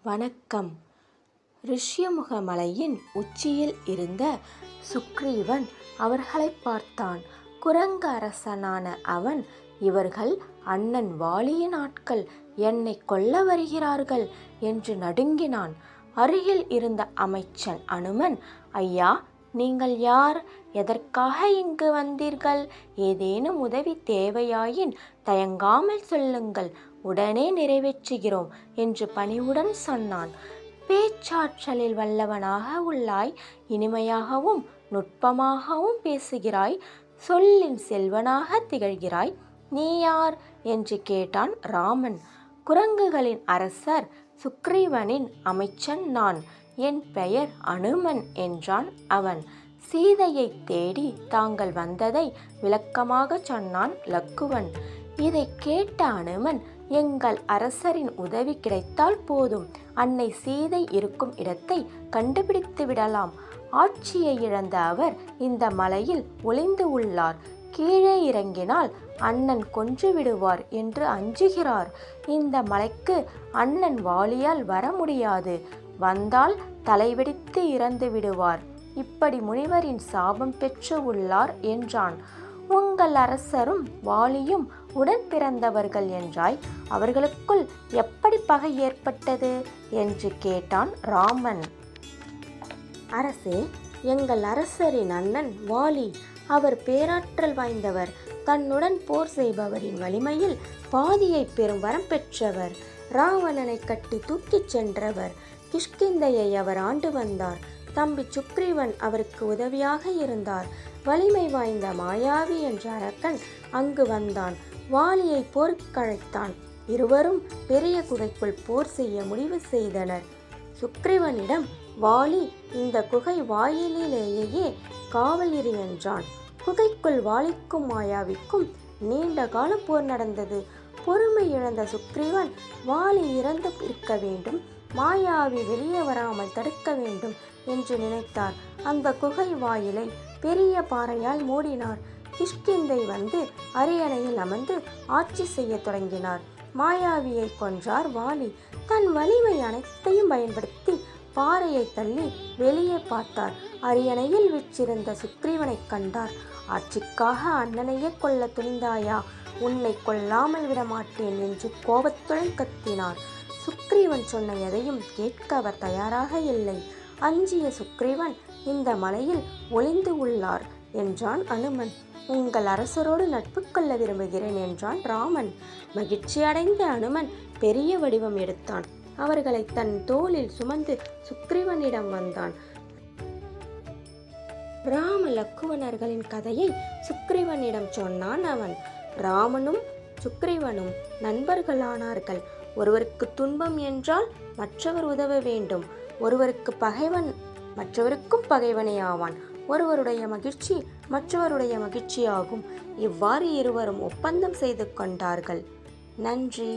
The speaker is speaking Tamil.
வணக்கம். ரிஷ்யமுக மலையின் உச்சியில் இருந்த சுக்ரீவன் அவர்களைப் பார்த்தான். குரங்கு அரசனான அவன், இவர்கள் அண்ணன் வாலியின் ஆட்கள், என்னை கொல்ல வருகிறார்கள் என்று நடுங்கினான். அருகில் இருந்த அமைச்சன் அனுமன், ஐயா, நீங்கள் யார்? எதற்காக இங்கு வந்தீர்கள்? ஏதேனும் உதவி தேவையாயின் தயங்காமல் சொல்லுங்கள், உடனே நிறைவேற்றுகிறோம் என்று பணிவுடன் சொன்னான். பேச்சாற்றலில் வல்லவனாக உள்ளாய், இனிமையாகவும் நுட்பமாகவும் பேசுகிறாய், சொல்லின் செல்வனாக திகழ்கிறாய். நீ யார் என்று கேட்டான் ராமன். குரங்குகளின் அரசர் சுக்ரீவனின் அமைச்சன் நான். என் பெயர் அனுமன் என்றான் அவன். சீதையை தேடி தாங்கள் வந்ததை விளக்கமாக சொன்னான் லக்குவன். இதை கேட்ட அனுமன், எங்கள் அரசரின் உதவி கிடைத்தால் போதும், அன்னை சீதை இருக்கும் இடத்தை கண்டுபிடித்து விடலாம். ஆட்சியை இழந்த அவர் இந்த மலையில் ஒளிந்து உள்ளார். கீழே இறங்கினால் அண்ணன் கொன்று விடுவார் என்று அஞ்சுகிறார். இந்த மலைக்கு அண்ணன் வாலியால் வர முடியாது, வந்தால் தலைவெடித்து இறந்து விடுவார். இப்படி முனிவரின் சாபம் பெற்று உள்ளார் என்றான். உங்கள் அரசரும் வாலியும் உடன் பிறந்தவர்கள் என்றாய், அவர்களுக்குள் எப்படி பகை ஏற்பட்டது என்று கேட்டான் ராமன். அரசே, எங்கள் அரசரின் அண்ணன் வாலி. அவர் பேராற்றல் வாய்ந்தவர். தன்னுடன் போர் செய்பவரின் வலிமையில் பாதியை பெறும் வரம் பெற்றவர். ராவணனை கட்டி தூக்கிச் சென்றவர். கிஷ்கிந்தையை அவர் ஆண்டு வந்தார். தம்பி சுக்ரீவன் அவருக்கு உதவியாக இருந்தார். வலிமை வாய்ந்த மாயாவி என்ற அரக்கன் அங்கு வந்தான். வாலியை போருக்கழைத்தான். இருவரும் பெரிய குகைக்குள் போர் செய்ய முடிவு செய்தனர். சுக்ரீவனிடம் வாலி இந்த குகை வாயிலேயே காவல் இரு என்றான். குகைக்குள் வாலிக்கும் மாயாவிக்கும் நீண்ட காலம் போர் நடந்தது. பொறுமை இழந்த சுக்ரீவன், வாலி இறந்து இருக்க வேண்டும், மாயாவி வெளியே வராமல் தடுக்க வேண்டும் என்று நினைத்தார். அந்த குகை வாயிலை பெரிய பாறையால் மூடினார். கிஷ்கிந்தை வந்து அரியணையில் அமர்ந்து ஆட்சி செய்ய தொடங்கினார். மாயாவியை கொன்றார் வாலி. தன் வலிமை அனைத்தையும் பயன்படுத்தி பாறையை தள்ளி வெளியே பார்த்தார். அரியணையில் வீற்றிருந்த சுக்ரீவனை கண்டார். ஆட்சிக்காக அண்ணனையே கொல்ல துணிந்தாயா? உன்னை கொல்லாமல் விடமாட்டேன் என்று கோபத்துடன் கத்தினார். சுக்ரீவன் சொன்ன எதையும் கேட்க அவர் தயாராக இல்லை. அஞ்சிய சுக்ரீவன், இந்த மலையில் ஒளிந்து உள்ளார் என்றான் அனுமன். உங்கள் அரசரோடு நட்பு கொள்ள விரும்புகிறேன் என்றான் ராமன். மகிழ்ச்சி அடைந்த அனுமன் பெரிய வடிவம் எடுத்தான். அவர்களை தன் தோளில் சுமந்து சுக்ரீவனிடம் வந்தான். ராம லக்குவனர்களின் கதையை சுக்ரீவனிடம் சொன்னான் அவன். ராமனும் சுக்ரீவனும் நண்பர்களானார்கள். ஒருவருக்கு துன்பம் என்றால் மற்றவர் உதவ வேண்டும். ஒருவருக்கு பகைவன் மற்றவருக்கும் பகைவனே ஆவான். ஒருவருடைய மகிழ்ச்சி மற்றவருடைய மகிழ்ச்சியாகும். இவ்வாறு இருவரும் ஒப்பந்தம் செய்து கொண்டார்கள். நன்றி.